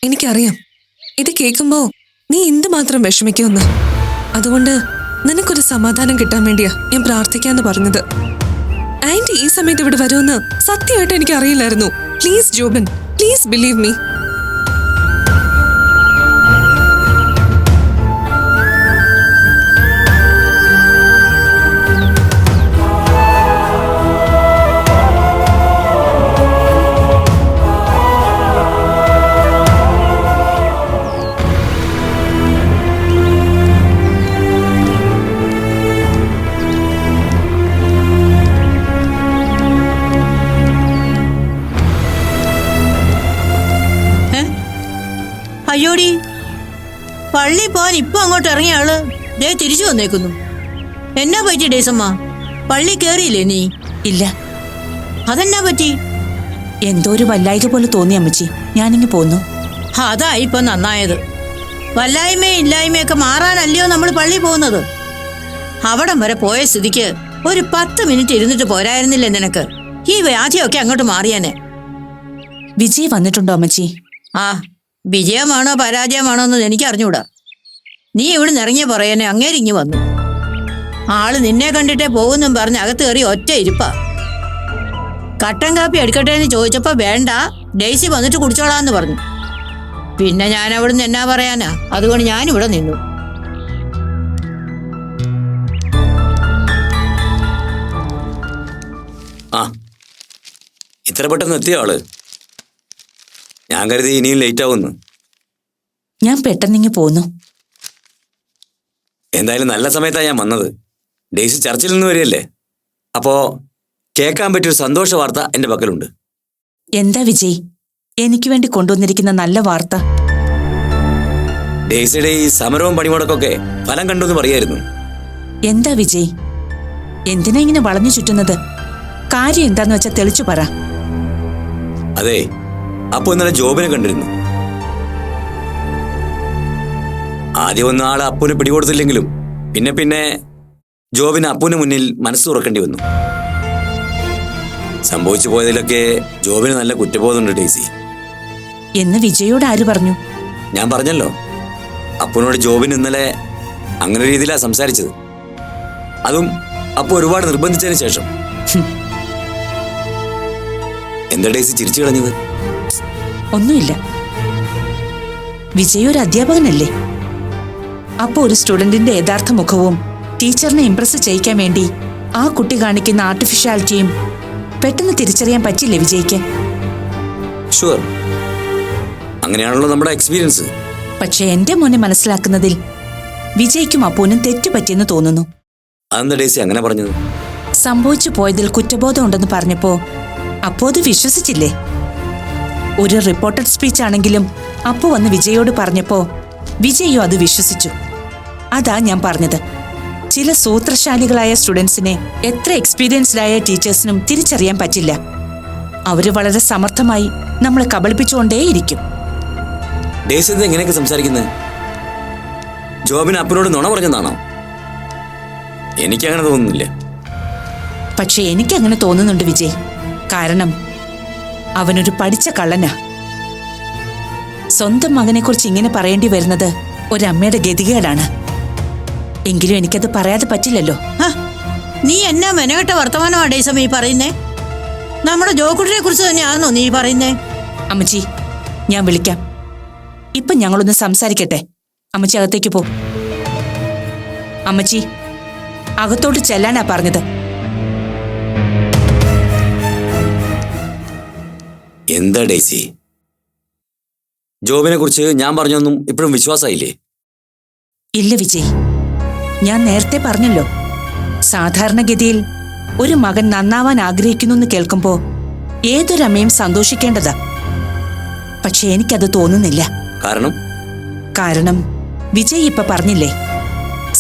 എനിക്കറിയാം ഇത് കേൾക്കുമ്പോ നീ എന്തുമാത്രം വിഷമിക്കുമെന്ന്. അതുകൊണ്ട് നിനക്കൊരു സമാധാനം കിട്ടാൻ വേണ്ടിയാ ഞാൻ പ്രാർത്ഥിക്കാന്ന് പറഞ്ഞത്. ആന്റി ഈ സമയത്ത് ഇവിടെ വരുമെന്ന് സത്യമായിട്ട് എനിക്ക് അറിയില്ലായിരുന്നു. Please Jobin, please believe me. അയ്യോടി, പള്ളി പോവാൻ ഇപ്പൊ അങ്ങോട്ട് ഇറങ്ങിയ ആള് ദേ തിരിച്ചു വന്നേക്കുന്നു. എന്നാ പറ്റി ഡേസമ്മ? പള്ളി കേറിയില്ലേ നീ? ഇല്ല. അതെന്നാ പറ്റി? എന്തോ ഒരു വല്ലായ്ക പോലെ തോന്നി അമ്മച്ചി, ഞാനിങ്ങ് പോന്നു. അതാ ഇപ്പൊ നന്നായത്. വല്ലായ്മയും ഇല്ലായ്മയൊക്കെ മാറാനല്ലയോ നമ്മൾ പള്ളി പോകുന്നത്. അവിടം വരെ പോയ സ്ഥിതിക്ക് ഒരു 10 മിനിറ്റ് ഇരുന്നിട്ട് പോരായിരുന്നില്ലേ നിനക്ക്? ഈ വ്യാധിയൊക്കെ അങ്ങോട്ട് മാറിയാനെ. വിജയ് വന്നിട്ടുണ്ടോ അമ്മച്ചി? ആ, വിജയമാണോ പരാജയമാണോ എന്ന് എനിക്ക് അറിഞ്ഞൂടാ. നീ ഇവിടെ നിറങ്ങിയ പറയാനെ അങ്ങേരിങ്ങി വന്നു. ആള് നിന്നെ കണ്ടിട്ടേ പോകുന്നും പറഞ്ഞ് അകത്ത് കയറി ഒറ്റ ഇരിപ്പാ. കട്ടൻ കാപ്പി എടുക്കട്ടെ എന്ന് ചോദിച്ചപ്പോ വേണ്ട, ഡെയ്സി വന്നിട്ട് കുടിച്ചോളാന്ന് പറഞ്ഞു. പിന്നെ ഞാൻ അവിടുന്ന് എന്നാ പറയാനാ? അതുകൊണ്ട് ഞാനിവിടെ നിന്നു. ആ, ഇത്ര പെട്ടെന്ന് എത്തിയ ആള്? ഞാൻ കരുതി ഇനിയും ലേറ്റ് ആവുന്നു. ഞാൻ പെട്ടെന്നിങ്ങ് പോന്നു. എന്തായാലും നല്ല സമയത്താണ് ഞാൻ വന്നത്. ഡെയ്സി ചർച്ചിൽ നിന്ന് വരികയല്ലേ, അപ്പോ കേൾക്കാൻ പറ്റിയൊരു സന്തോഷ വാർത്ത എന്റെ പക്കലുണ്ട്. എന്താ വിജയ് എനിക്ക് വേണ്ടി കൊണ്ടുവന്നിരിക്കുന്ന നല്ല വാർത്ത? ഡെയ്സിയുടെ ഈ സമരവും പണിമുടക്കൊക്കെ ഫലം കണ്ടു എന്ന് പറയായിരുന്നു. എന്താ വിജയ്, എന്തിനാ ഇങ്ങനെ വളഞ്ഞു ചുറ്റുന്നത്? കാര്യം എന്താന്ന് വെച്ചാ തെളിച്ചു പറ. അതെ, അപ്പൊ ഇന്നലെ ജോബിനെ കണ്ടിരുന്നു. ആദ്യം ഒന്നും ആള് അപ്പുവിനെ പിടികൊടുത്തില്ലെങ്കിലും പിന്നെ പിന്നെ ജോബിന് അപ്പുവിന് മുന്നിൽ മനസ്സ് തുറക്കേണ്ടി വന്നു. സംഭവിച്ചു പോയതിലൊക്കെ ജോബിന് നല്ല കുറ്റബോധമുണ്ട് ഡെയ്സി. എന്ന് വിജയോട് ആര് പറഞ്ഞു? ഞാൻ പറഞ്ഞല്ലോ, അപ്പുവിനോട് ജോബിന് ഇന്നലെ അങ്ങനെ രീതിയിലാണ് സംസാരിച്ചത്. അതും അപ്പു ഒരുപാട് നിർബന്ധിച്ചതിന് ശേഷം. എന്താ ഡെയ്സി ചിരിച്ചു കളഞ്ഞത്? ഒന്നുമില്ല. വിജയ് ഒരു അധ്യാപകനല്ലേ? അപ്പൊ ഒരു സ്റ്റുഡന്റിന്റെ യഥാർത്ഥ മുഖവും ടീച്ചറിനെ ഇംപ്രസ് ചെയ്യിക്കാൻ വേണ്ടി ആ കുട്ടി കാണിക്കുന്ന ആർട്ടിഫിഷ്യാലിറ്റിയും പെട്ടെന്ന് തിരിച്ചറിയാൻ പറ്റില്ലേ വിജയ്ക്ക്? ഷുവർ, അങ്ങനെയാണല്ലോ നമ്മുടെ എക്സ്പീരിയൻസ്. പക്ഷെ എന്റെ മോനെ മനസ്സിലാക്കുന്നതിൽ വിജയ്ക്കും അപ്പൂനും തെറ്റുപറ്റിയെന്ന് തോന്നുന്നു. അതെന്താ ഡെയ്സി അങ്ങനെ പറഞ്ഞത്? സംഭവിച്ചു പോയതിൽ കുറ്റബോധം ഉണ്ടെന്ന് പറഞ്ഞപ്പോ അപ്പോ അത് വിശ്വസിച്ചില്ലേ? ഒരു റിപ്പോർട്ടഡ് സ്പീച്ച് ആണെങ്കിലും അപ്പു വന്ന് വിജയോട് പറഞ്ഞപ്പോ വിജയോ അത് വിശ്വസിച്ചു. അതാ ഞാൻ പറഞ്ഞത്, ചില സൂത്രശാലികളായ സ്റ്റുഡൻസിനെ എത്ര എക്സ്പീരിയൻസ്ഡ് ആയ ടീച്ചേഴ്സിനും തിരിച്ചറിയാൻ പറ്റില്ല. അവര് വളരെ സമർത്ഥമായി നമ്മളെ കബളിപ്പിച്ചുകൊണ്ടേയിരിക്കും. ഡെയ്സി എന്താ ഇങ്ങനെയൊക്കെ സംസാരിക്കുന്നത്? ജോബിന് അപ്പനോട് നുണ പറഞ്ഞതാണോ? എനിക്കങ്ങനെ തോന്നുന്നില്ല. പക്ഷെ എനിക്കങ്ങനെ തോന്നുന്നുണ്ട് വിജയ്. കാരണം അവനൊരു പഠിച്ച കള്ളനാ. സ്വന്തം മകനെക്കുറിച്ച് ഇങ്ങനെ പറയേണ്ടി വരുന്നത് ഒരമ്മയുടെ ഗതികേടാണ്. എങ്കിലും എനിക്കത് പറയാതെ പറ്റില്ലല്ലോ. നീ എന്നാ മെനകെട്ട വർത്തമാനമാ ഡേസമ്മ ഈ പറയുന്നേ? നമ്മുടെ ജോക്കുട്ടിനെ കുറിച്ച് തന്നെയാണോ നീ പറയുന്നേ? അമ്മച്ചി, ഞാൻ വിളിക്കാം. ഇപ്പൊ ഞങ്ങളൊന്ന് സംസാരിക്കട്ടെ. അമ്മച്ചി അകത്തേക്ക് പോ. അമ്മച്ചി, അകത്തോട്ട് ചെല്ലാനാ പറഞ്ഞത്. എന്താ ഡെയ്സി, ജോബിനെ കുറിച്ച് ഞാൻ പറഞ്ഞൊന്നും ഇപ്പോഴും വിശ്വാസമായില്ലേ? ഇല്ല വിജയ്, ഞാൻ നേരത്തെ പറഞ്ഞല്ലോ, സാധാരണഗതിയിൽ ഒരു മകൻ നന്നാവാൻ ആഗ്രഹിക്കുന്നു എന്ന് കേൾക്കുമ്പോ ഏതൊരമ്മയും സന്തോഷിക്കേണ്ടതാ. പക്ഷെ എനിക്കത് തോന്നുന്നില്ല. കാരണം വിജയ് ഇപ്പൊ പറഞ്ഞില്ലേ,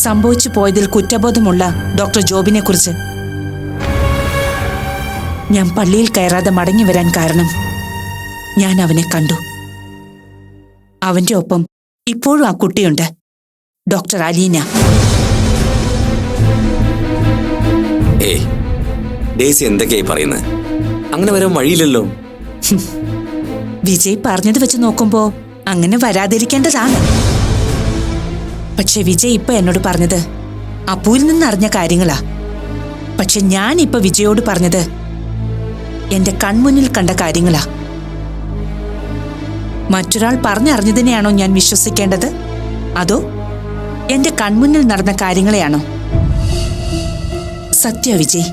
സംഭവിച്ചു പോയതിൽ കുറ്റബോധമുള്ള ഡോക്ടർ ജോബിനെ കുറിച്ച്. ഞാൻ പള്ളിയിൽ കയറാതെ മടങ്ങി വരാൻ കാരണം ഞാൻ അവനെ കണ്ടു. അവന്റെ ഒപ്പം ഇപ്പോഴും ആ കുട്ടിയുണ്ട്, ഡോക്ടർ അലീന. ഡെയ്സി എന്തൊക്കെയായി പറയുന്നത്? അങ്ങനെ വരാൻ വഴിയില്ലല്ലോ. വിജയ് പറഞ്ഞത് വെച്ച് നോക്കുമ്പോ അങ്ങനെ വരാതിരിക്കേണ്ടതാണ്. പക്ഷെ വിജയ് ഇപ്പൊ എന്നോട് പറഞ്ഞത് അപ്പുവിൽ നിന്നറിഞ്ഞ കാര്യങ്ങളാ. പക്ഷെ ഞാൻ ഇപ്പൊ വിജയോട് പറഞ്ഞത് എന്റെ കൺമുന്നിൽ കണ്ട കാര്യങ്ങളാ. മറ്റൊരാൾ പറഞ്ഞറിഞ്ഞതിനെയാണോ ഞാൻ വിശ്വസിക്കേണ്ടത്, അതോ എന്റെ കൺമുന്നിൽ നടന്ന കാര്യങ്ങളെയാണോ? സത്യ വിജയ്,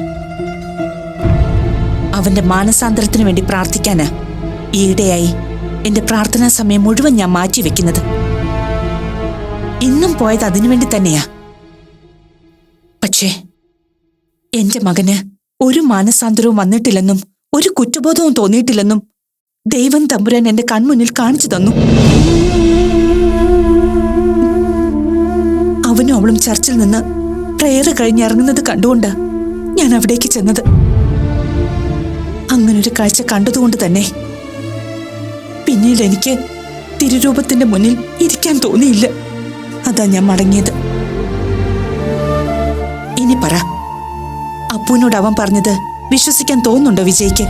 അവന്റെ മാനസാന്തരത്തിനു വേണ്ടി പ്രാർത്ഥിക്കാന് ഈയിടെയായി എന്റെ പ്രാർത്ഥനാ സമയം മുഴുവൻ ഞാൻ മാറ്റിവെക്കുന്നത്. ഇന്നും പോയത് അതിനുവേണ്ടി തന്നെയാ. പക്ഷേ എന്റെ മകന് ഒരു മാനസാന്തരവും വന്നിട്ടില്ലെന്നും ഒരു കുറ്റബോധവും തോന്നിയിട്ടില്ലെന്നും ദൈവം തമ്പുരാൻ എന്റെ കൺമുന്നിൽ കാണിച്ചു തന്നു. അവനും അവളും ചർച്ചിൽ നിന്ന് പ്രേയർ കഴിഞ്ഞിറങ്ങുന്നത് കണ്ടുകൊണ്ട് ഞാൻ അവിടേക്ക് ചെന്നത്. അങ്ങനൊരു കാഴ്ച കണ്ടതുകൊണ്ട് തന്നെ പിന്നീട് എനിക്ക് തിരുരൂപത്തിന്റെ മുന്നിൽ ഇരിക്കാൻ തോന്നിയില്ല. അതാ ഞാൻ മടങ്ങിയത്. ഇനി പറ, അപ്പുവിനോട് അവൻ പറഞ്ഞത് വിശ്വസിക്കാൻ തോന്നുന്നുണ്ടോ വിജയ്ക്ക്?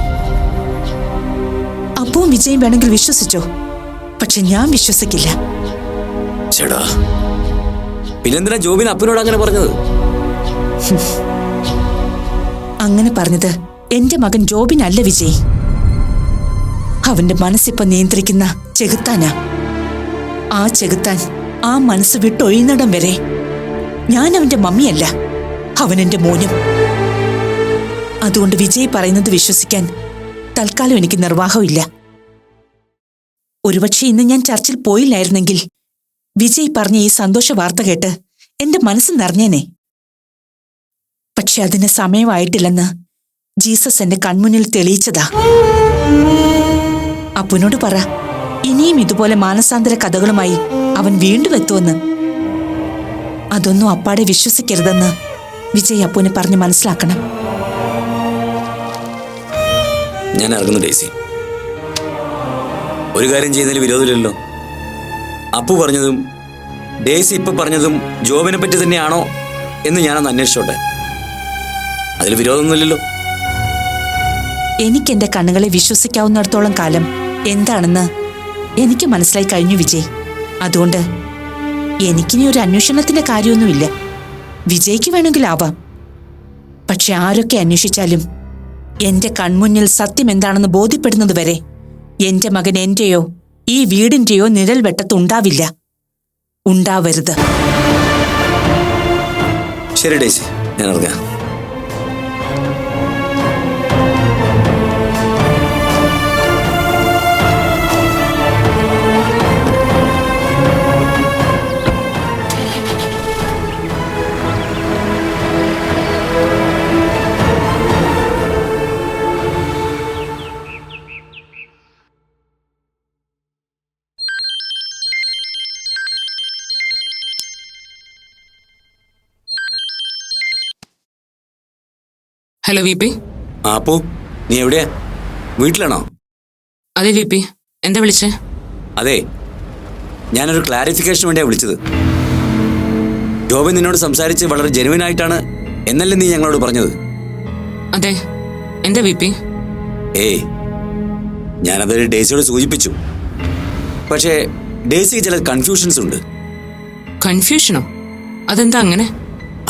അപ്പുവും വിജയും വേണമെങ്കിൽ വിശ്വസിച്ചോ, പക്ഷെ ഞാൻ വിശ്വസിക്കില്ല. ചേടാ, പിന്നെന്തിനാ ജോബിൻ അപ്പനോട് അങ്ങനെ പറഞ്ഞത്? അങ്ങനെ പറഞ്ഞത് എന്റെ മകൻ ജോബിനല്ല വിജയ്. അവന്റെ മനസ്സിപ്പൊ നിയന്ത്രിക്കുന്ന ചെകുത്താനാ. ആ ചെകുത്താൻ ആ മനസ്സ് വിട്ടൊഴിയുന്നിടം വരെ ഞാൻ അവന്റെ മമ്മിയല്ല, അവനെന്റെ മോനും. അതുകൊണ്ട് വിജയ് പറയുന്നത് വിശ്വസിക്കാൻ തൽക്കാലം എനിക്ക് നിർവാഹമില്ല. ഒരുപക്ഷെ ഇന്ന് ഞാൻ ചർച്ചിൽ പോയില്ലായിരുന്നെങ്കിൽ വിജയ് പറഞ്ഞ ഈ സന്തോഷ വാർത്ത കേട്ട് എന്റെ മനസ്സ് നിറഞ്ഞേനെ. പക്ഷെ അതിന് സമയമായിട്ടില്ലെന്ന് ജീസസ് എന്റെ കൺമുന്നിൽ തെളിയിച്ചതാ. അപ്പുനോട് പറ, ഇനിയും ഇതുപോലെ മാനസാന്തര കഥകളുമായി അവൻ വീണ്ടും എത്തുമെന്ന്. അതൊന്നും അപ്പാടെ വിശ്വസിക്കരുതെന്ന് വിജയ് അപ്പുവിനെ പറഞ്ഞ് മനസ്സിലാക്കണം. ഞാൻ ഇറങ്ങുന്നു ഡേസി. ഒരു കാര്യം ചെയ്യുന്നതിൽ വിരോധമില്ലല്ലോ. അപ്പു പറഞ്ഞതും ഡേസി ഇപ്പൊ പറഞ്ഞതും ജോബിനെ പറ്റി തന്നെയാണോ എന്ന് ഞാനൊന്ന് അന്വേഷിച്ചോട്ടെ. അതിൽ വിരോധമൊന്നുമില്ലല്ലോ. എനിക്ക് എന്റെ കണ്ണുകളെ വിശ്വസിക്കാവുന്നിടത്തോളം കാലം എന്താണെന്ന് എനിക്ക് മനസ്സിലായി കഴിഞ്ഞു വിജയ്. അതുകൊണ്ട് എനിക്കിനി ഒരു അന്വേഷണത്തിന്റെ കാര്യമൊന്നുമില്ല. വിജയ്ക്ക് വേണമെങ്കിൽ ആവാം. പക്ഷെ ആരൊക്കെ അന്വേഷിച്ചാലും എന്റെ കൺമുന്നിൽ സത്യം എന്താണെന്ന് ബോധ്യപ്പെടുന്നത് വരെ എന്റെ മകൻ എന്റെയോ ഈ വീടിന്റെയോ നിഴൽ വെട്ടത്ത് ഉണ്ടാവില്ല, ഉണ്ടാവരുത്. ശരി ഡേസി, ഞാൻ ഇറങ്ങാം. Hello V P. അപ്പു, നീ എവിടെയാ? വീട്ടിലാണോ? അതെ വി പി, എന്താ വിളിച്ചേ? അതെ, ഞാനൊരു ക്ലാരിഫിക്കേഷന് വേണ്ടിയാണ് വിളിച്ചത്. ജോബിൻ നിന്നോട് സംസാരിച്ച് വളരെ ജെനുവിൻ ആയിട്ടാണ് എന്നല്ലേ നീ ഞങ്ങളോട് പറഞ്ഞത്? അതെ, എന്താ വി പി? ഏയ്, ഞാനത് ഡേസിയോട് സൂചിപ്പിച്ചു. പക്ഷേ ഡേസിക്ക് ചില കൺഫ്യൂഷൻസ് ഉണ്ട്. കൺഫ്യൂഷനോ? അതെന്താ അങ്ങനെ?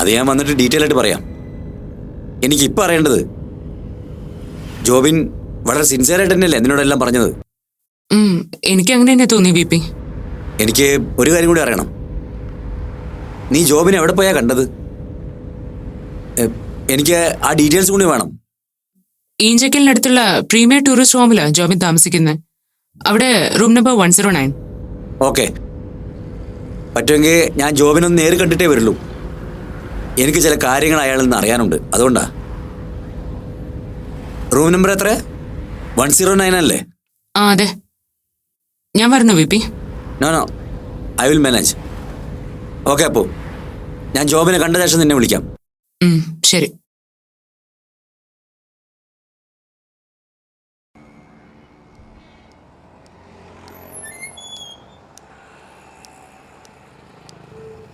അത് ഞാൻ വന്നിട്ട് ഡീറ്റെയിൽ ആയിട്ട് പറയാം. എനിക്കിപ്പോൾ അറിയേണ്ടത്, ജോബിൻ വളരെ സിൻസിയറായിട്ട് തന്നെയല്ലേ നിന്നോടെല്ലാം പറഞ്ഞത്? എനിക്ക് അങ്ങനെ തന്നെ തോന്നി വി പി. എനിക്ക് ഒരു കാര്യം കൂടി അറിയണം. നീ ജോബിനെ എവിടെ പോയാ കണ്ടത്? എനിക്ക് ആ ഡീറ്റെയിൽസ് കൂടി വേണം. ഈഞ്ചക്കലിനടുത്തുള്ള പ്രീമിയർ ടൂറിസ്റ്റ് ഹോമിലാണ് ജോബിൻ താമസിക്കുന്നത്. അവിടെ റൂം നമ്പർ 109. ഓക്കെ, പറ്റുമെങ്കിൽ ഞാൻ ജോബിനൊന്ന് നേരിൽ കണ്ടിട്ടേ വരുള്ളൂ. എനിക്ക് ചില കാര്യങ്ങൾ അയാളിൽ നിന്ന് അറിയാനുണ്ട്, അതുകൊണ്ടാ. റൂം നമ്പർ എത്ര? 109 അല്ലേ? ആ അതെ, ഞാൻ വരണോ V P? No, I will manage. Okay, അപ്പോൾ ഞാൻ ജോബിനെ കണ്ട ശേഷം നിന്നെ വിളിക്കാം. ശരി.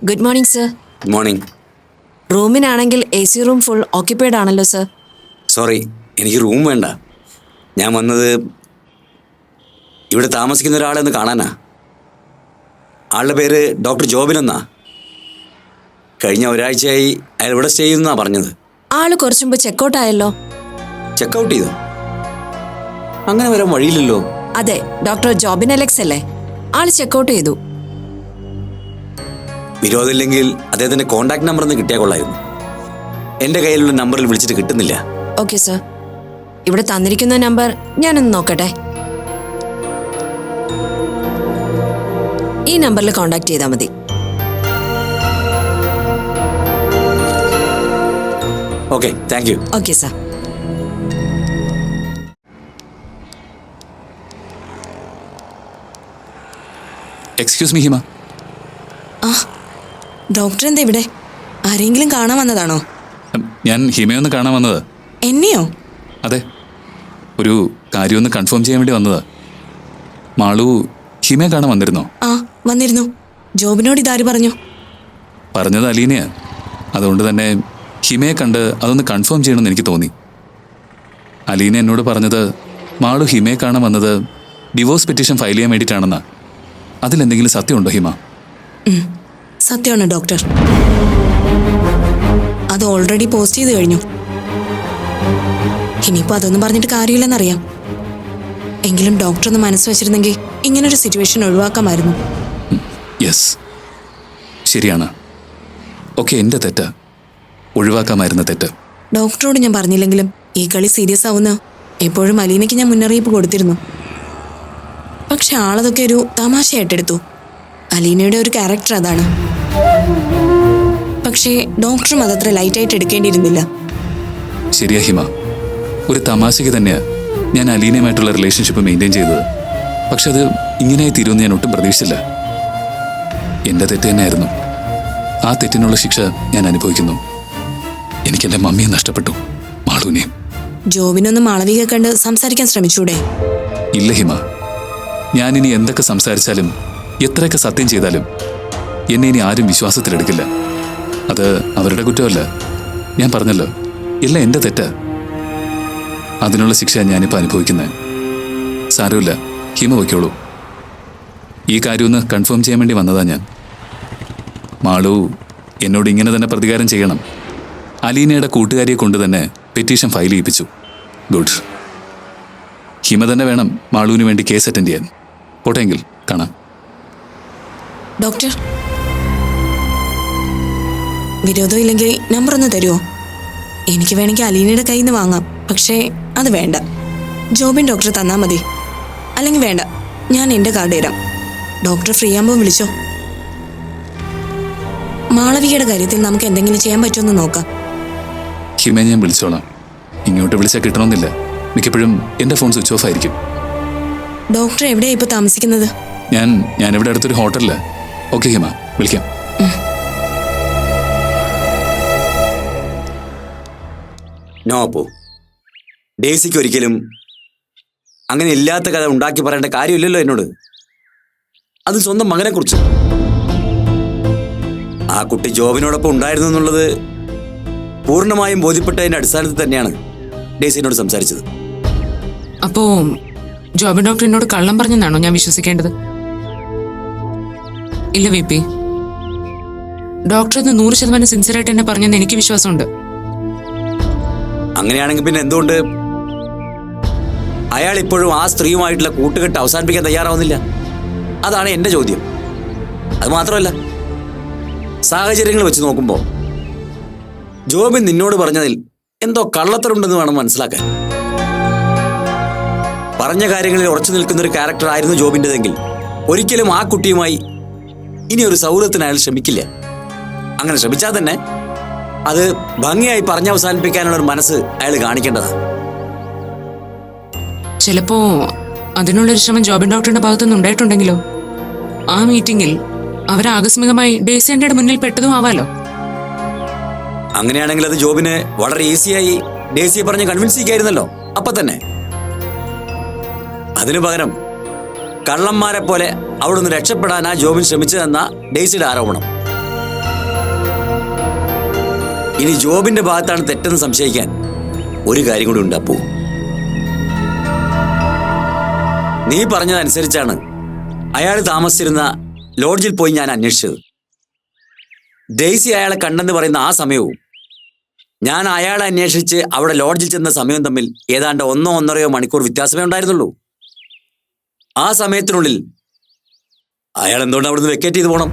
Good morning sir. Good morning. റൂമിനാണെങ്കിൽ AC റൂം ഫുൾ ഓക്യുപ്പൈഡ് ആണല്ലോ സർ. സോറി, എനിക്ക് റൂം വേണ്ട. ഞാൻ വന്നത് ഇവിടെ താമസിക്കുന്ന ഒരാളെ ഒന്ന് കാണാനാ. ആളുടെ പേര് ഡോക്ടർ ജോബിൻ എന്നാ. കഴിഞ്ഞ ഒരാഴ്ചയായി അയാൾ ഇവിടെ സ്റ്റേ ചെയ്യുന്നാ പറഞ്ഞത്. ആള് കുറച്ചു മുമ്പ് ചെക്കൗട്ട് ആയല്ലോ. ചെക്കൗട്ട് ചെയ്തോ? അങ്ങനെ വരാൻ വഴിയില്ലല്ലോ. അതെ, ഡോക്ടർ ജോബിൻ അലക്സ് അല്ലേ? ആള് ചെക്കൗട്ട് ചെയ്തു. വിരോധമില്ലെങ്കിൽ അദ്ദേഹത്തിന്റെ കോണ്ടാക്ട് നമ്പർ ഒന്ന് കിട്ടിയാൽ കൊള്ളായിരുന്നു. എന്റെ കയ്യിലുള്ള നമ്പറിൽ വിളിച്ചിട്ട് കിട്ടുന്നില്ല. ഓക്കെ സർ, ഇവിടെ തന്നിരിക്കുന്ന നമ്പർ ഞാനൊന്ന് നോക്കട്ടെ. ഈ നമ്പറിൽ കോണ്ടാക്ട് ചെയ്താൽ മതി. Okay, thank you. Okay sir. Excuse me Hima. Doctor എന്താ ഇവിടെ? ആരെങ്കിലും കാണാൻ വന്നതാണോ? ഞാൻ ഹിമയൊന്ന് കാണാൻ വന്നത്. എന്നെയോ? അതെ, ഒരു കാര്യമൊന്ന് കൺഫേം ചെയ്യാൻ വേണ്ടി വന്നതാ. മാളു ഹിമയെ കാണാൻ വന്നിരുന്നോ? ആ, വന്നിരുന്നു. ജോബിനോട് ഇതാര് പറഞ്ഞു? പറഞ്ഞത് അലീനയാ. അതുകൊണ്ട് തന്നെ ഹിമയെ കണ്ട് അതൊന്ന് കൺഫേം ചെയ്യണമെന്ന് എനിക്ക് തോന്നി. അലീന എന്നോട് പറഞ്ഞത് മാളു ഹിമയെ കാണാൻ വന്നത് ഡിവോഴ്സ് പെറ്റീഷൻ ഫയൽ ചെയ്യാൻ വേണ്ടിയിട്ടാണെന്നാ. അതിലെന്തെങ്കിലും സത്യമുണ്ടോ ഹിമ? സത്യമാണ് ഡോക്ടർ. അത് ഓൾറെഡി പോസ്റ്റ് ചെയ്ത് കഴിഞ്ഞു. ഇനിയിപ്പോൾ അതൊന്നും പറഞ്ഞിട്ട് കാര്യമില്ലെന്നറിയാം. എങ്കിലും ഡോക്ടർ ഒന്ന് മനസ്സ് വെച്ചിരുന്നെങ്കിൽ ഇങ്ങനൊരു സിറ്റുവേഷൻ ഒഴിവാക്കാമായിരുന്നു. യെസ്, ശരിയാണ്. ഓക്കെ, എൻ്റെ തെറ്റാ. ഒഴിവാക്കാമായിരുന്ന തെറ്റ്. ഡോക്ടറോട് ഞാൻ പറഞ്ഞില്ലെങ്കിലും ഈ കളി സീരിയസ് ആവുന്ന എപ്പോഴും അലീനയ്ക്ക് ഞാൻ മുന്നറിയിപ്പ് കൊടുത്തിരുന്നു. പക്ഷെ ആളതൊക്കെ ഒരു തമാശയായിട്ടെടുത്തു. അലീനയുടെ ഒരു ക്യാരക്ടർ അതാണ്. പക്ഷേ ഡോക്ടറും അതത്ര ലൈറ്റായിട്ട് എടുക്കേണ്ടിയിരുന്നില്ല. ശരിയാ ഹിമ, ഒരു തമാശയ്ക്ക് തന്നെയാ ഞാൻ അലീനയുമായിട്ടുള്ള റിലേഷൻഷിപ്പ് മെയിൻറ്റെയിൻ ചെയ്തത്. പക്ഷെ അത് ഇങ്ങനെയായി തീരുമെന്ന് ഞാൻ ഒട്ടും പ്രതീക്ഷിച്ചില്ല. എൻ്റെ തെറ്റ് തന്നെയായിരുന്നു. ആ തെറ്റിനുള്ള ശിക്ഷ ഞാൻ അനുഭവിക്കുന്നു. എനിക്കെൻ്റെ മമ്മിയെ നഷ്ടപ്പെട്ടു, മാളൂനെയും. ജോബിനൊന്ന് മാളവിക കണ്ട് സംസാരിക്കാൻ ശ്രമിച്ചൂടെ? ഇല്ല ഹിമ, ഞാനിനി എന്തൊക്കെ സംസാരിച്ചാലും എത്രയൊക്കെ സത്യം ചെയ്താലും എന്നെ ഇനി ആരും വിശ്വാസത്തിലെടുക്കില്ല. അത് അവരുടെ കുറ്റമല്ല. ഞാൻ പറഞ്ഞല്ലോ, എല്ലാം എൻ്റെ തെറ്റാ. അതിനുള്ള ശിക്ഷ ഞാനിപ്പോൾ അനുഭവിക്കുന്നത്. സാരമില്ല, ഹിമ വയ്ക്കോളൂ. ഈ കാര്യമൊന്ന് കൺഫേം ചെയ്യാൻ വേണ്ടി വന്നതാ ഞാൻ. മാളു എന്നോട് ഇങ്ങനെ തന്നെ പ്രതികാരം ചെയ്യണം. അലീനയുടെ കൂട്ടുകാരിയെ കൊണ്ട് തന്നെ പെറ്റീഷൻ ഫയൽ ചെയ്യിപ്പിച്ചു. ഗുഡ്. ഹിമ തന്നെ വേണം മാളുവിന് വേണ്ടി കേസ് അറ്റൻഡ് ചെയ്യാൻ. പോട്ടെങ്കിൽ കാണാം. ഡോക്ടർ, വിരോധം ഇല്ലെങ്കിൽ നമ്പർ ഒന്ന് തരുമോ? എനിക്ക് വേണമെങ്കിൽ അലീനയുടെ കയ്യിൽ നിന്ന് വാങ്ങാം. പക്ഷേ അത് വേണ്ട. ജോബിൻ ഡോക്ടർ തന്നാൽ മതി. അല്ലെങ്കിൽ വേണ്ട, ഞാൻ എൻ്റെ കാർഡ് തരാം. ഡോക്ടർ ഫ്രീ ആകുമ്പോൾ വിളിച്ചോ. മാളവികയുടെ കാര്യത്തിൽ നമുക്ക് എന്തെങ്കിലും ചെയ്യാൻ പറ്റുമെന്ന് നോക്കാം. ഹിമയെ ഞാൻ വിളിച്ചോളാം. ഇങ്ങോട്ട് വിളിച്ചാൽ കിട്ടണമെന്നില്ല. മിക്കപ്പോഴും എൻ്റെ ഫോൺ സ്വിച്ച് ഓഫ് ആയിരിക്കും. ഡോക്ടർ എവിടെയാണ് ഇപ്പോൾ താമസിക്കുന്നത്? ഞാനിവിടെ അടുത്തൊരു ഹോട്ടലില്. ഓക്കെ ഹിമ, വിളിക്കാം. നോ അപ്പോ, ഡേസിക്ക് ഒരിക്കലും അങ്ങനെ ഇല്ലാത്ത കഥ ഉണ്ടാക്കി പറയേണ്ട കാര്യമില്ലല്ലോ എന്നോട്. അത് സ്വന്തം മകനെ കുറിച്ച്. ആ കുട്ടി ജോബിനോടൊപ്പം ഉണ്ടായിരുന്നു എന്നുള്ളത് പൂർണ്ണമായും ബോധ്യപ്പെട്ടതിന്റെ അടിസ്ഥാനത്തിൽ തന്നെയാണ് ഡേസിനോട് സംസാരിച്ചത്. അപ്പോ ജോബിൻ ഡോക്ടർ എന്നോട് കള്ളം പറഞ്ഞെന്നാണോ ഞാൻ വിശ്വസിക്കേണ്ടത്? ഇല്ല വി പി, ഡോക്ടർ അത് 100% സിൻസിയറായിട്ട് എന്നെ പറഞ്ഞെന്ന് എനിക്ക് വിശ്വാസമുണ്ട്. അങ്ങനെയാണെങ്കിൽ പിന്നെ എന്തുകൊണ്ട് അയാൾ ഇപ്പോഴും ആ സ്ത്രീയുമായിട്ടുള്ള കൂട്ടുകെട്ട് അവസാനിപ്പിക്കാൻ തയ്യാറാവുന്നില്ല? അതാണ് എൻ്റെ ചോദ്യം. അത് മാത്രമല്ല, സാഹചര്യങ്ങൾ വെച്ച് നോക്കുമ്പോൾ ജോബിൻ നിന്നോട് പറഞ്ഞതിൽ എന്തോ കള്ളത്തരമുണ്ടെന്ന് വേണം മനസ്സിലാക്കാൻ. പറഞ്ഞ കാര്യങ്ങളിൽ ഉറച്ചു നിൽക്കുന്നൊരു ക്യാരക്ടർ ആയിരുന്നു ജോബിൻ്റെതെങ്കിൽ ഒരിക്കലും ആ കുട്ടിയുമായി ഇനി ഒരു സൗഹൃദത്തിന് അയാൾ ശ്രമിക്കില്ല. അങ്ങനെ ശ്രമിച്ചാൽ തന്നെ അത് ഭംഗിയായി പറഞ്ഞവസാനിപ്പിക്കാനുള്ള ഒരു മനസ്സ് അയാൾ കാണിക്കേണ്ടതാണ്. ചിലപ്പോ അതിനുള്ളൊരു ശ്രമം ജോബിൻ ഡോക്ടറിന്റെ ഭാഗത്തുനിന്ന് ഉണ്ടായിട്ടുണ്ടെങ്കിലോ? ആ മീറ്റിംഗിൽ അവർ ആകസ്മികമായി ഡേസിയുടെ മുന്നിൽ പെട്ടതും ആവാലോ. അങ്ങനെയാണെങ്കിൽ അത് ജോബിന് വളരെ ഈസിയായി ഡേസിയെ പറഞ്ഞ് കൺവിൻസ് ചെയ്യായിരുന്നല്ലോ അപ്പൊ തന്നെ. അതിനു പകരം കള്ളന്മാരെ പോലെ അവിടെ നിന്ന് രക്ഷപ്പെടാനാ ജോബിൻ ശ്രമിച്ചതെന്ന ഡേസിയുടെ ആരോപണം. ഇനി ജോബിന്റെ ഭാഗത്താണ് തെറ്റെന്ന് സംശയിക്കാൻ ഒരു കാര്യം കൂടി ഉണ്ട് അപ്പോ. നീ പറഞ്ഞതനുസരിച്ചാണ് അയാൾ താമസിച്ചിരുന്ന ലോഡ്ജിൽ പോയി ഞാൻ അന്വേഷിച്ചത്. ഡെയ്സി അയാളെ കണ്ടെന്ന് പറയുന്ന ആ സമയവും ഞാൻ അയാളെ അന്വേഷിച്ച് അവിടെ ലോഡ്ജിൽ ചെന്ന സമയവും തമ്മിൽ ഏതാണ്ട് 1-1.5 മണിക്കൂർ വ്യത്യാസമേ ഉണ്ടായിരുന്നുള്ളൂ. ആ സമയത്തിനുള്ളിൽ അയാൾ എന്തുകൊണ്ട് അവിടുന്ന് വെക്കേറ്റ് ചെയ്ത് പോകണം?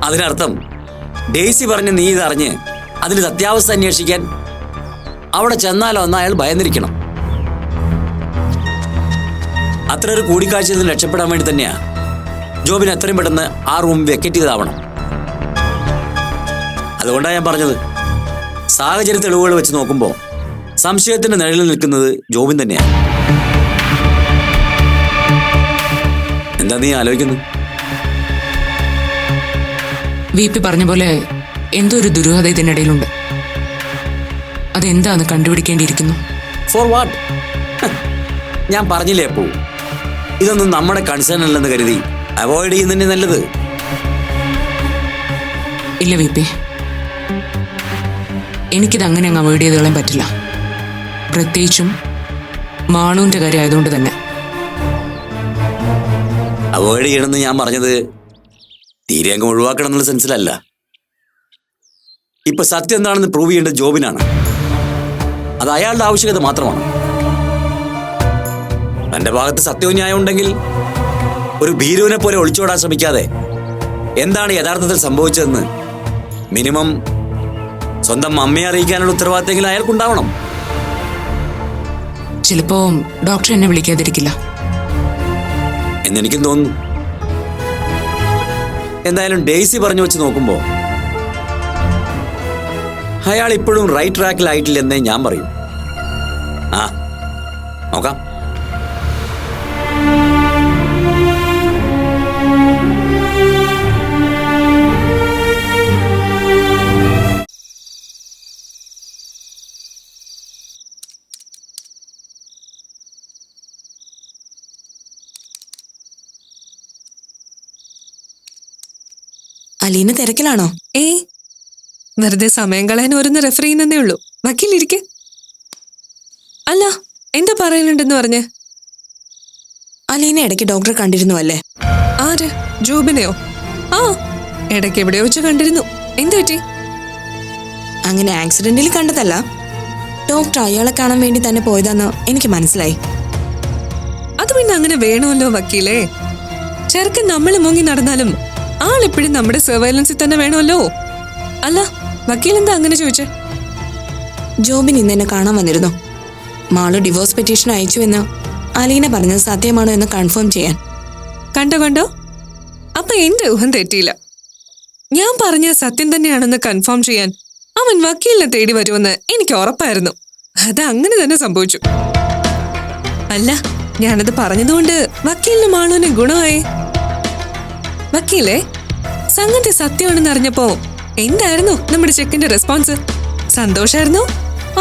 അതിനർത്ഥം ഡെയ്സി പറഞ്ഞ് നീ ഇതറിഞ്ഞ് അതിന് സത്യാവസ്ഥ അന്വേഷിക്കാൻ അവിടെ ചെന്നാലോ എന്ന് അയാൾ ഭയന്നിരിക്കണം. അത്ര ഒരു കൂടിക്കാഴ്ചയിൽ നിന്ന് രക്ഷപ്പെടാൻ വേണ്ടി തന്നെയാ ജോബിന് എത്രയും പെട്ടെന്ന് ആ റൂം വെക്കേറ്റ് ചെയ്താവണം. അതുകൊണ്ടാണ് ഞാൻ പറഞ്ഞത്, സാഹചര്യ തെളിവുകൾ വെച്ച് നോക്കുമ്പോൾ സംശയത്തിന്റെ നിഴലിൽ നിൽക്കുന്നത് ജോബിൻ തന്നെയാണ്. എന്താ നീ ആലോചിക്കുന്നത്? VP പറഞ്ഞ പോലെ എന്തോ ഒരു ദുരൂഹത ഇതിനിടയിലുണ്ട്. അതെന്താന്ന് കണ്ടുപിടിക്കേണ്ടിയിരിക്കുന്നു. Four what? ഞാൻ പറഞ്ഞില്ലേ അപ്പോ, ഇതൊന്നും നമ്മുടെ കൺസേൺ അല്ലെന്ന് കരുതി അവോയ്ഡ് ചെയ്യുന്നതന്നെ നല്ലത്. ഇല്ല VP, എനിക്കിത് അങ്ങനെ അങ്ങ് അവോയ്ഡ് ചെയ്ത് കളയാൻ പറ്റില്ല. പ്രത്യേകിച്ചും മാളൂന്റെ കാര്യം ആയതുകൊണ്ട് തന്നെ. അവോയ്ഡ് ചെയ്യണമെന്ന് ഞാൻ പറഞ്ഞത് തീരെ അങ്ങ് ഒഴിവാക്കണം എന്നുള്ള സെൻസിലല്ല. ഇപ്പൊ സത്യം എന്താണെന്ന് പ്രൂവ് ചെയ്യേണ്ടത് ജോബിനാണ്. അത് അയാളുടെ ആവശ്യകത മാത്രമാണ്. തന്റെ ഭാഗത്ത് സത്യവും ന്യായം ഉണ്ടെങ്കിൽ ഒരു ഭീരുവിനെ പോലെ ഒളിച്ചോടാൻ ശ്രമിക്കാതെ എന്താണ് യഥാർത്ഥത്തിൽ സംഭവിച്ചതെന്ന് മിനിമം സ്വന്തം അമ്മയെ അറിയിക്കാനുള്ള ഉത്തരവാദിത്തമെങ്കിലും അയാൾക്കുണ്ടാവണം. ചിലപ്പോ ഡോക്ടർ എന്നെ വിളിക്കാതിരിക്കില്ല എന്നെനിക്കും തോന്നുന്നു. എന്തായാലും ഡെയ്സി പറഞ്ഞു വെച്ച് നോക്കുമ്പോ അയാൾ ഇപ്പോഴും റൈറ്റ് ട്രാക്കിലായിട്ടില്ലെന്നേ ഞാൻ പറയും. ആ നോക്കാം. അലീന തിരക്കിലാണോ? വെറുതെ സമയം കളയാൻ ഒരുന്ന് റെഫർ ചെയ്യുന്നേ ഉള്ളൂ. വക്കീലിരിക്കെ. അല്ല, എന്താ പറയാനുണ്ടെന്ന് പറഞ്ഞേ? അലീന ഇടയ്ക്ക് ഡോക്ടറെ കണ്ടിരുന്നു അല്ലേ? ആര്? ജോബിനെയോ? ആ, ഇടയ്ക്ക് എവിടെയോ വെച്ച് കണ്ടിരുന്നു. എന്തു പറ്റി? അങ്ങനെ ആക്സിഡന്റിൽ കണ്ടതല്ല. ഡോക്ടർ അയാളെ കാണാൻ വേണ്ടി തന്നെ പോയതാന്ന് എനിക്ക് മനസ്സിലായി. അത് പിന്നെ അങ്ങനെ വേണമല്ലോ വക്കീലേ. ചെറുക്കൻ നമ്മൾ മുങ്ങി നടന്നാലും ആളെപ്പോഴും നമ്മുടെ സർവൈലൻസിൽ തന്നെ വേണമല്ലോ. അല്ല, വക്കീൽ എന്താ അങ്ങനെ ചോദിച്ചേ? ജോബിൻ ഇന്ന് എന്നെ കാണാൻ വന്നിരുന്നു. മാളു ഡിവോഴ്സ് പെറ്റീഷൻ അയച്ചു എന്ന് അലീന പറഞ്ഞത് സത്യമാണോ എന്ന് കൺഫേം ചെയ്യാൻ. കണ്ടോ? അപ്പൊ എന്റെ ഊഹം തെറ്റിയില്ല. ഞാൻ പറഞ്ഞ സത്യം തന്നെയാണെന്ന് കൺഫേം ചെയ്യാൻ അവൻ വക്കീലിനെ തേടി വരുമെന്ന് എനിക്ക് ഉറപ്പായിരുന്നു. അത് അങ്ങനെ തന്നെ സംഭവിച്ചു. അല്ല, ഞാനത് പറഞ്ഞതുകൊണ്ട് വക്കീലിന് മാളുവിന് ഗുണമായി. വക്കീലേ, സംഗതി സത്യമാണെന്ന് അറിഞ്ഞപ്പോ എന്തായിരുന്നു നമ്മുടെ ചെക്കിന്റെ റെസ്പോൺസ്? സന്തോഷായിരുന്നോ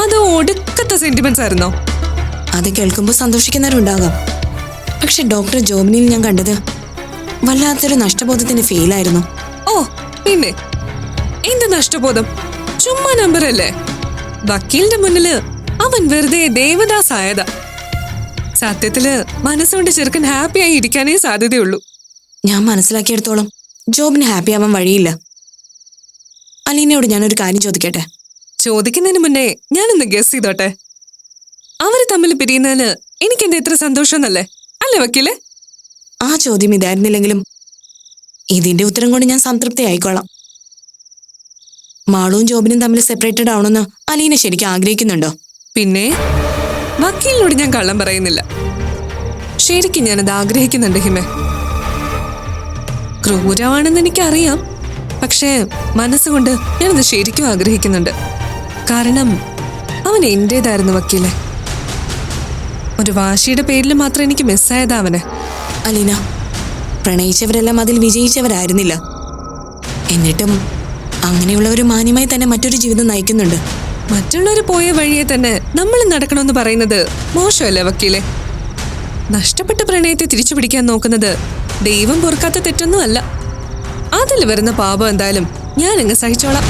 അതോ ഒടുക്കത്തെ സെന്റിമെന്റ്സ് ആയിരുന്നോ? അത് കേൾക്കുമ്പോൾ സന്തോഷിക്കുന്നവരുണ്ടാകാം. പക്ഷെ ഡോക്ടർ ജോബിനിൽ ഞാൻ കണ്ടത് വല്ലാത്തൊരു നഷ്ടബോധത്തിന്റെ ഫീലായിരുന്നു. ഓ പിന്നെ എന്ത് നഷ്ടബോധം? ചുമ്മാ നമ്പറല്ലേ. വക്കീലിന്റെ മുന്നില് അവൻ വെറുതെ ദേവദാസ് ആയതാ. സത്യത്തില് മനസ്സുകൊണ്ട് ചെറുക്കൻ ഹാപ്പിയായി ഇരിക്കാനേ സാധ്യതയുള്ളൂ. ഞാൻ മനസ്സിലാക്കിയെടുത്തോളം ജോബിന് ഹാപ്പി ആവാൻ വഴിയില്ല. അലീനയോട് ഞാനൊരു കാര്യം ചോദിക്കട്ടെ? ചോദിക്കുന്നതിന് മുന്നേ ഞാനൊന്ന് ഗസ് ചെയ്തോട്ടെ. അവര് തമ്മിൽ പിരിയുന്നതിന് എനിക്കെന്താ ഇത്ര സന്തോഷമെന്നല്ലേ? അല്ലേ വക്കീലെ? ആ ചോദ്യം ഇതായിരുന്നില്ലെങ്കിലും ഇതിന്റെ ഉത്തരം കൊണ്ട് ഞാൻ സംതൃപ്തി ആയിക്കോളാം. മാളുവും ജോബിനും തമ്മിൽ സെപ്പറേറ്റഡ് ആവണമെന്ന് അലീന ശരിക്കും ആഗ്രഹിക്കുന്നുണ്ടോ? പിന്നെ വക്കീലിനോട് ഞാൻ കള്ളം പറയുന്നില്ല. ശരിക്കും ഞാനത് ആഗ്രഹിക്കുന്നുണ്ട് ഹിമേ. ക്രൂരമാണെന്ന് എനിക്കറിയാം. പക്ഷേ മനസ്സുകൊണ്ട് ഞാനത് ശരിക്കും ആഗ്രഹിക്കുന്നുണ്ട്. കാരണം അവൻ എന്റേതായിരുന്നു വക്കീലെ. ഒരു വാശിയുടെ പേരിൽ മാത്രം എനിക്ക് മിസ്സായതാ അവനെ. അലീന, പ്രണയിച്ചവരെല്ലാം അതിൽ വിജയിച്ചവരായിരുന്നില്ല. എന്നിട്ടും അങ്ങനെയുള്ളവർ മാന്യമായി തന്നെ മറ്റൊരു ജീവിതം നയിക്കുന്നുണ്ട്. മറ്റുള്ളവർ പോയ വഴിയെ തന്നെ നമ്മൾ നടക്കണമെന്ന് പറയുന്നത് മോശമല്ലേ വക്കീലെ? നഷ്ടപ്പെട്ട പ്രണയത്തെ തിരിച്ചു പിടിക്കാൻ നോക്കുന്നത് ദൈവം പൊറുക്കാത്ത തെറ്റൊന്നും അല്ല. അതിൽ വരുന്ന പാപം എന്തായാലും ഞാൻ അങ്ങ് സഹിച്ചോളാം.